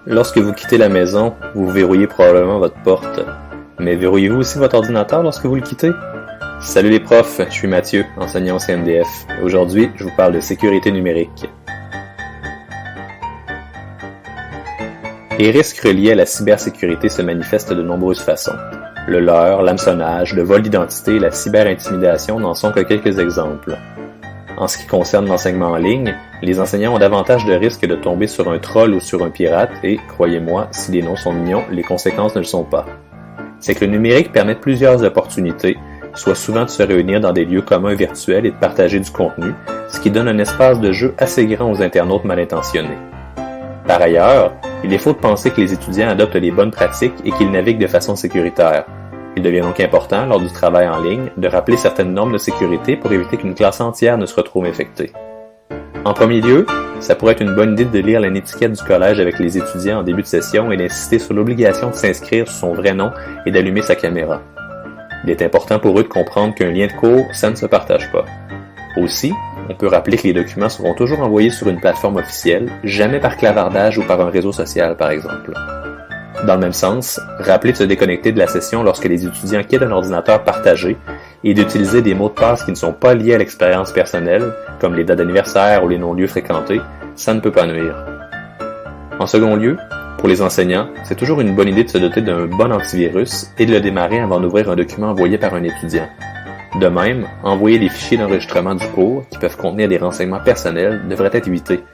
Lorsque vous quittez la maison, vous verrouillez probablement votre porte. Mais verrouillez-vous aussi votre ordinateur lorsque vous le quittez? Salut les profs, je suis Mathieu, enseignant au CNDF. Aujourd'hui, je vous parle de sécurité numérique. Les risques reliés à la cybersécurité se manifestent de nombreuses façons. Le leurre, l'hameçonnage, le vol d'identité et la cyberintimidation n'en sont que quelques exemples. En ce qui concerne l'enseignement en ligne, les enseignants ont davantage de risques de tomber sur un troll ou sur un pirate et, croyez-moi, si les noms sont mignons, les conséquences ne le sont pas. C'est que le numérique permet plusieurs opportunités, soit souvent de se réunir dans des lieux communs virtuels et de partager du contenu, ce qui donne un espace de jeu assez grand aux internautes mal intentionnés. Par ailleurs, il est faux de penser que les étudiants adoptent les bonnes pratiques et qu'ils naviguent de façon sécuritaire. Il devient donc important, lors du travail en ligne, de rappeler certaines normes de sécurité pour éviter qu'une classe entière ne se retrouve infectée. En premier lieu, ça pourrait être une bonne idée de lire la étiquette du collège avec les étudiants en début de session et d'insister sur l'obligation de s'inscrire sur son vrai nom et d'allumer sa caméra. Il est important pour eux de comprendre qu'un lien de cours, ça ne se partage pas. Aussi, on peut rappeler que les documents seront toujours envoyés sur une plateforme officielle, jamais par clavardage ou par un réseau social par exemple. Dans le même sens, rappelez de se déconnecter de la session lorsque les étudiants quittent un ordinateur partagé et d'utiliser des mots de passe qui ne sont pas liés à l'expérience personnelle, comme les dates d'anniversaire ou les non-lieux fréquentés, ça ne peut pas nuire. En second lieu, pour les enseignants, c'est toujours une bonne idée de se doter d'un bon antivirus et de le démarrer avant d'ouvrir un document envoyé par un étudiant. De même, envoyer des fichiers d'enregistrement du cours qui peuvent contenir des renseignements personnels devrait être évité.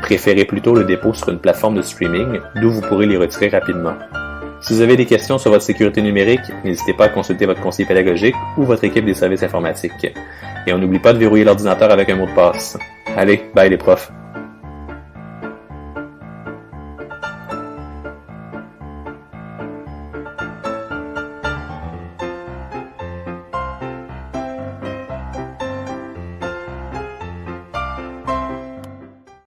Préférez plutôt le dépôt sur une plateforme de streaming, d'où vous pourrez les retirer rapidement. Si vous avez des questions sur votre sécurité numérique, n'hésitez pas à consulter votre conseiller pédagogique ou votre équipe des services informatiques. Et on n'oublie pas de verrouiller l'ordinateur avec un mot de passe. Allez, bye les profs!